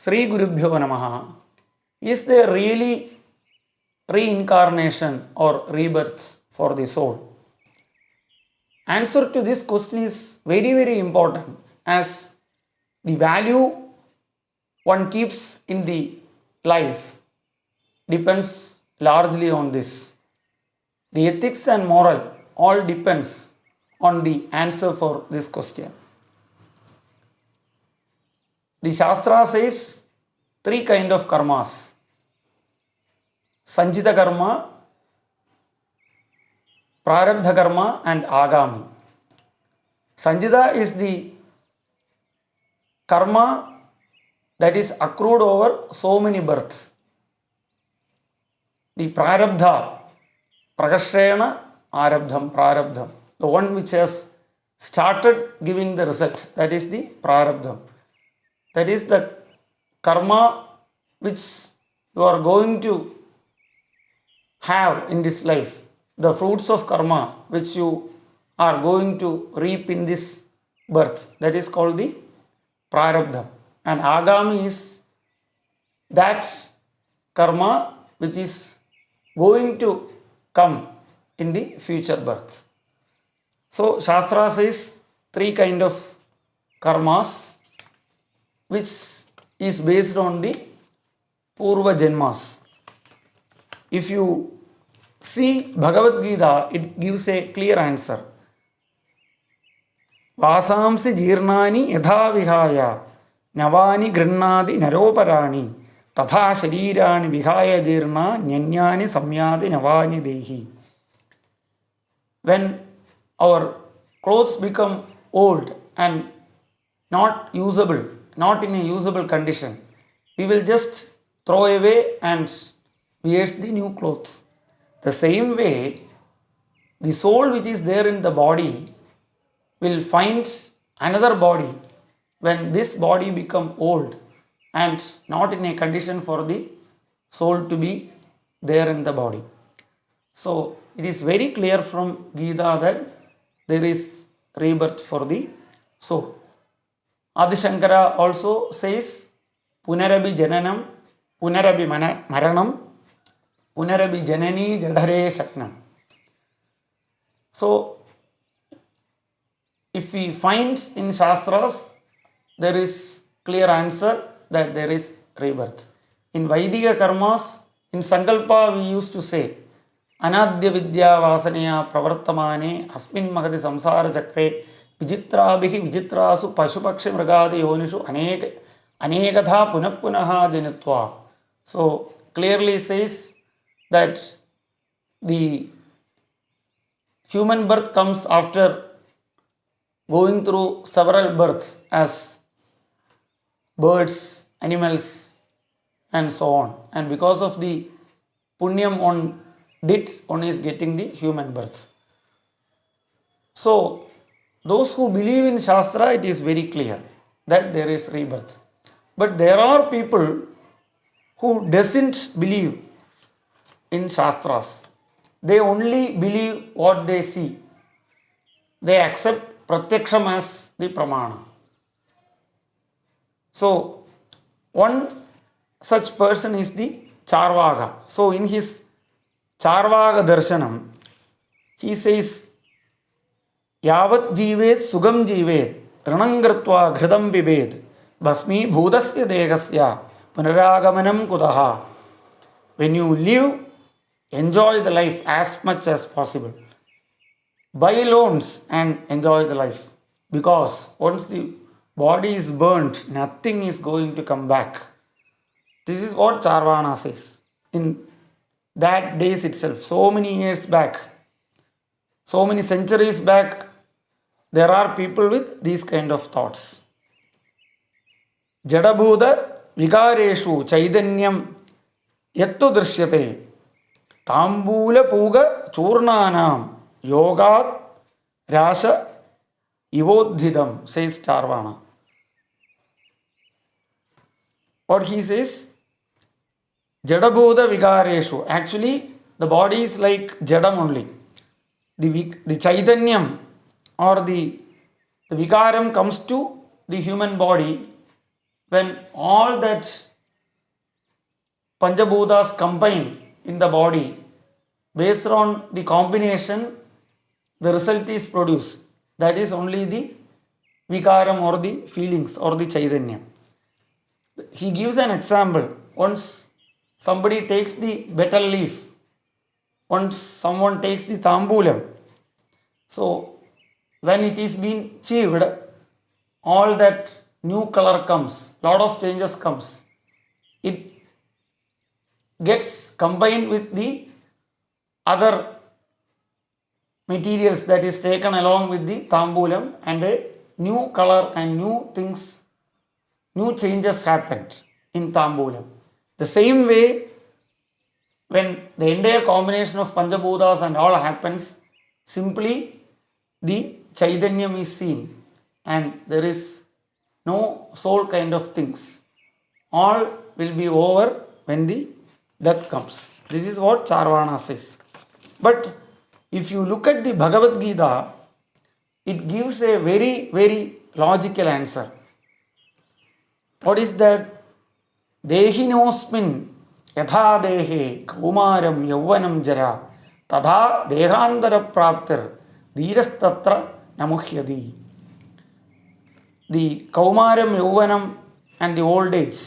Sri Gurubhyo Namaha. Is there really reincarnation or rebirth for the soul? Answer to this question is very, very important, as the value one keeps in the life depends largely on this. The ethics and moral all depends on the answer for this question. The Shastra says three kind of karmas: Sanchita karma, Prarabdha karma and Agami. Sanchita is the karma that is accrued over so many births. The Prarabdha, Prakashena Arabdham, Prarabdham, the one which has started giving the result, that is the Prarabdham. That is the karma which you are going to have in this life, the fruits of karma which you are going to reap in this birth, that is called the Prarabdha. And Agami is that karma which is going to come in the future birth. So Shastra says three kind of karmas which is based on the Purva Janmas. If you see Bhagavad Gita, it gives a clear answer. Vasamsi jirnani yadha vihaya navani grannadi naroparani tatha sharirani vihaya jirna nyanyani samyadi navani dehi. When our clothes become old and not usable, not in a usable condition, we will just throw away and wear the new clothes. The same way, the soul which is there in the body will find another body when this body become old and not in a condition for the soul to be there in the body. So it is very clear from Gita that there is rebirth for the soul. Adi Shankara also says Punarabi Jananam, Punarabi Maranam, Punarabi Janani Jadhare Shaknam. So if we find in Shastras, there is clear answer that there is rebirth. In Vaidika karmas, in Sankalpa we used to say Anadya Vidya Vasanaya Pravartamane Asmin Mahati Samsara Chakre Vijitrabhihi Vijitrasu Pashupakshi Mragadi Yonishu Anekatha Punapunaha Janitva. So clearly says that the human birth comes after going through several births as birds, animals and so on. And because of the punyam one did, one is getting the human birth. So those who believe in Shastra, it is very clear that there is rebirth. But there are people who doesn't believe in Shastras. They only believe what they see. They accept Pratyaksham as the Pramana. So one such person is the Charvaga. So in his Charvaga Darshanam, he says, Yavat jivet sugam jivet ranangratva ghridam bibed bhasmi bhudasya degasya punaragamanam kudaha. When you live, enjoy the life as much as possible. Buy loans and enjoy the life. Because once the body is burnt, nothing is going to come back. This is what Charvana says. In that days itself, so many years back, so many centuries back, there are people with these kind of thoughts. Jadabhuda vikareshu chaidanyam yattu drishyate tambula puga churnanam yogat rasa ivodhidam, says Charvana. What he says? Jadabhuda vikareshu. Actually, the body is like jadam only. The chaitanyam or the vikaram comes to the human body when all that Panchabhutas combine in the body, based on the combination, the result is produced. That is only the vikaram or the feelings or the chaitanya. He gives an example. Once somebody takes the betel leaf, once someone takes the tambulam, so when it is being chewed, all that new color comes, lot of changes comes. It gets combined with the other materials that is taken along with the tambulam, and a new color and new things, new changes happened in tambulam. The same way, when the entire combination of Panchabhutas and all happens, simply the Chaitanyam is seen and there is no soul kind of things. All will be over when the death comes. This is what Charvana says. But if you look at the Bhagavad Gita, it gives a very, very logical answer. What is that? Dehinosmin yatha dehe kaumaram yauvanam jara tadha dehantara praptir dhirastatra namuhyadi. The kaumaram, yauvanam and the old age,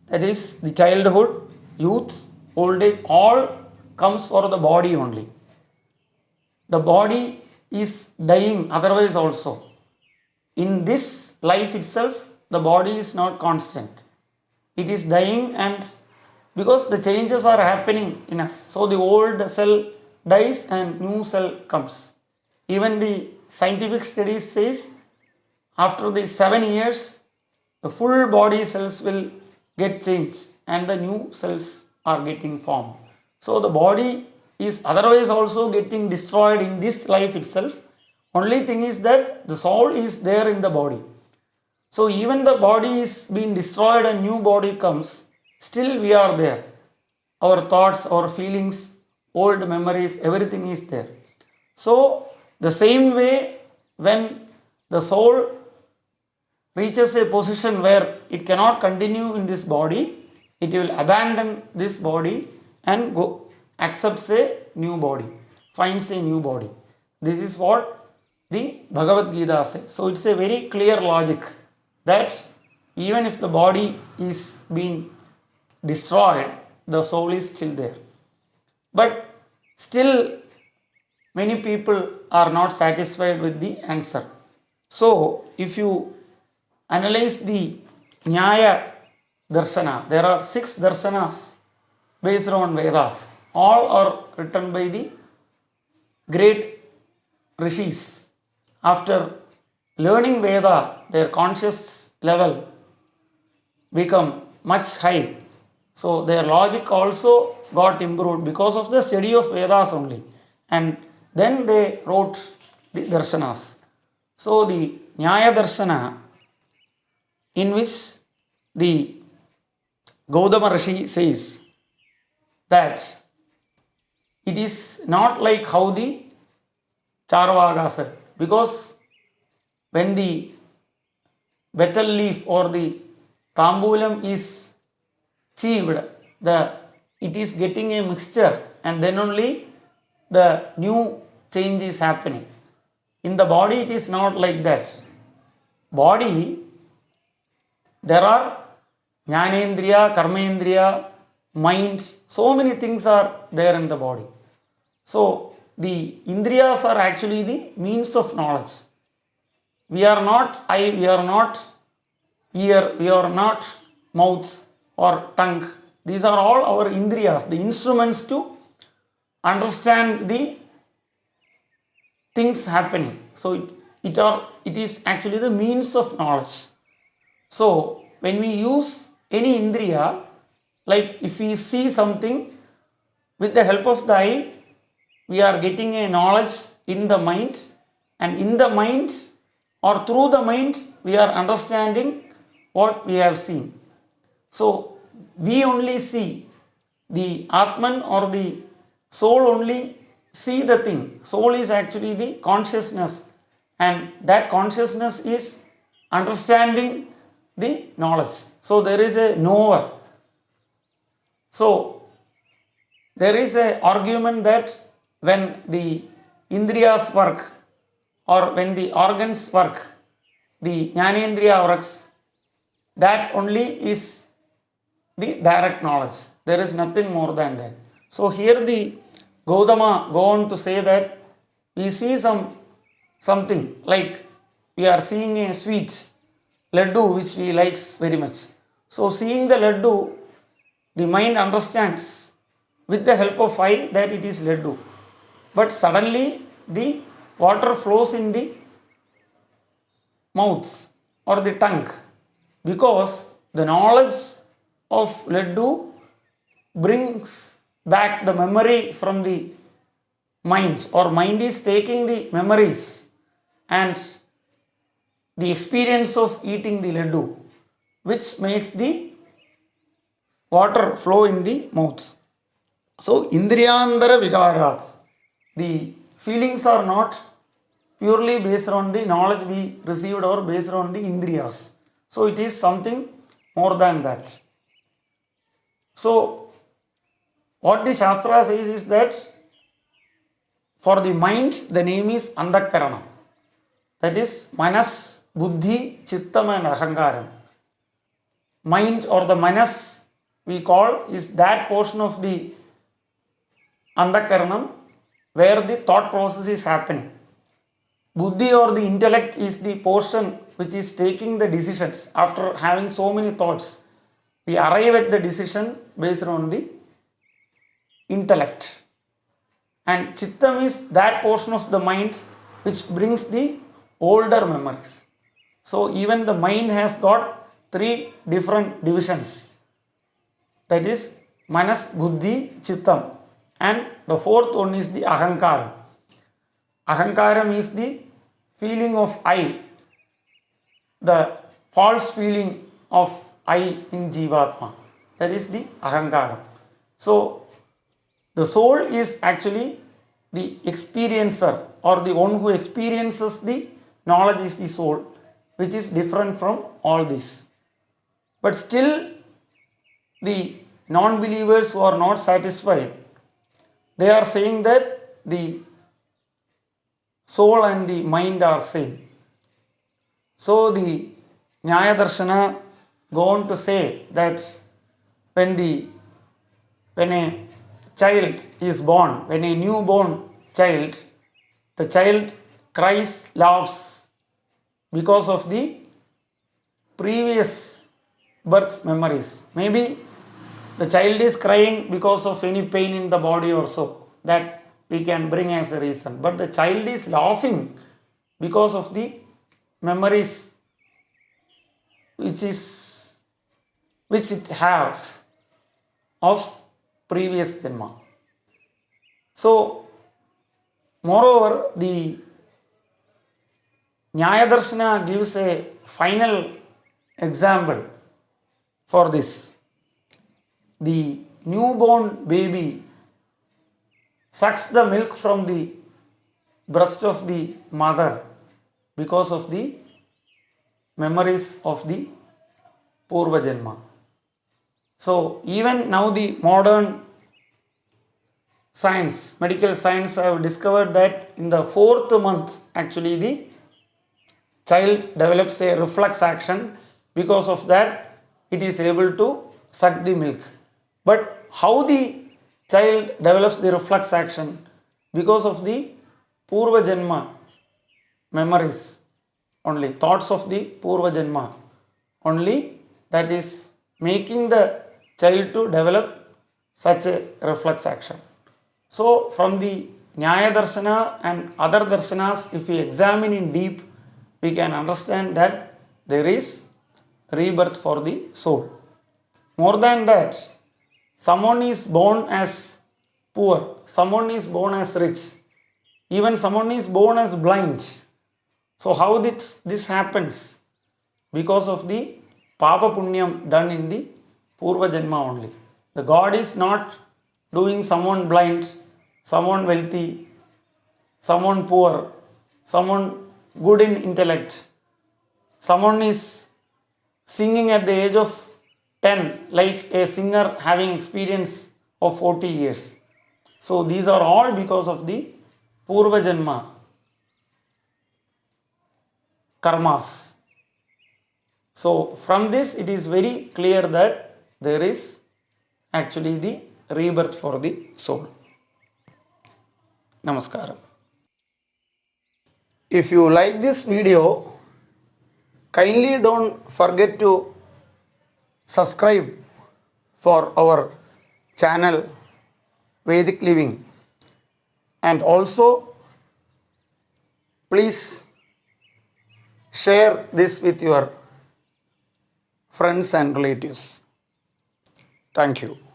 that is the childhood, youth, old age, all comes for the body only. The body is dying otherwise also. In this life itself, the body is not constant. It is dying, and because the changes are happening in us, so the old cell dies and new cell comes. Even the scientific studies says after the 7 years, the full body cells will get changed and the new cells are getting formed. So the body is otherwise also getting destroyed in this life itself. Only thing is that the soul is there in the body. So even the body is being destroyed and new body comes, still we are there. Our thoughts, our feelings, old memories, everything is there. So the same way, when the soul reaches a position where it cannot continue in this body, it will abandon this body and go accepts a new body, finds a new body. This is what the Bhagavad Gita says. So it's a very clear logic that even if the body is being destroyed, the soul is still there. But still, many people are not satisfied with the answer. So if you analyze the Nyaya Darshana, there are 6 Darshanas based on Vedas. All are written by the great rishis. After learning Veda, their conscious level become much high. So their logic also got improved because of the study of Vedas only. And then they wrote the Darshanas. So the Nyaya Darshana, in which the Gautama Rishi says that it is not like how the Charvaka said, because when the betel leaf or the tambulam is chewed, it is getting a mixture and then only the new change is happening. In the body it is not like that. Body, there are Jnanendriya, Karmendriya, mind, so many things are there in the body. So the Indriyas are actually the means of knowledge. We are not eye, we are not ear, we are not mouth or tongue. These are all our Indriyas, the instruments to understand the things happening. So it is actually the means of knowledge. So when we use any Indriya, like if we see something with the help of the eye, we are getting a knowledge in the mind, and in the mind or through the mind we are understanding what we have seen. So we only see the Atman or the soul only see the thing. Soul is actually the consciousness, and that consciousness is understanding the knowledge. So there is a knower. So there is an argument that when the indriyas work or when the organs work, the jnanendriya works, that only is the direct knowledge. There is nothing more than that. So here the Gautama go on to say that we see something like we are seeing a sweet laddu which we likes very much. So seeing the laddu, the mind understands with the help of eye that it is laddu. But suddenly the water flows in the mouth or the tongue, because the knowledge of laddu brings back the memory from the mind, or mind is taking the memories and the experience of eating the laddu, which makes the water flow in the mouth. So indriyandara vigarat, the feelings are not purely based on the knowledge we received or based on the indriyas. So it is something more than that. So what the Shastra says is that for the mind the name is Andakarana. That is Manas, Buddhi, Chittam and Ahankaram. Mind or the Manas we call is that portion of the Andakaranam where the thought process is happening. Buddhi or the intellect is the portion which is taking the decisions. After having so many thoughts, we arrive at the decision based on the intellect. And Chittam is that portion of the mind which brings the older memories. So even the mind has got three different divisions. That is Manas, Buddhi, Chittam. And the fourth one is the Ahankaram. Ahankaram is the feeling of I, the false feeling of I in Jivatma. That is the Ahankaram. So the soul is actually the experiencer, or the one who experiences the knowledge is the soul, which is different from all this. But still the non-believers who are not satisfied, they are saying that the soul and the mind are same. So the Nyaya Darshana go on to say that when a child is born, when a newborn child, the child cries, laughs because of the previous birth memories. Maybe the child is crying because of any pain in the body or so, that we can bring as a reason. But the child is laughing because of the memories which it has of previous Janma. So, moreover, the Nyaya Darshana gives a final example for this. The newborn baby sucks the milk from the breast of the mother because of the memories of the Purva Janma. So even now the modern science, medical science have discovered that in the 4th month actually the child develops a reflex action. Because of that it is able to suck the milk. But how the child develops the reflex action? Because of the Purva Janma memories only, thoughts of the Purva Janma only, that is making the child to develop such a reflex action. So from the Nyaya Darshana and other Darshanas, if we examine in deep, we can understand that there is rebirth for the soul. More than that, someone is born as poor, someone is born as rich, even someone is born as blind. So how this happens? Because of the Papa Punyam done in the Purva Janma only. The God is not doing someone blind, someone wealthy, someone poor, someone good in intellect, someone is singing at the age of 10, like a singer having experience of 40 years. So these are all because of the Purva Janma karmas. So from this it is very clear that there is actually the rebirth for the soul. Namaskaram. If you like this video, kindly don't forget to subscribe for our channel Vedic Living, and also please share this with your friends and relatives. Thank you.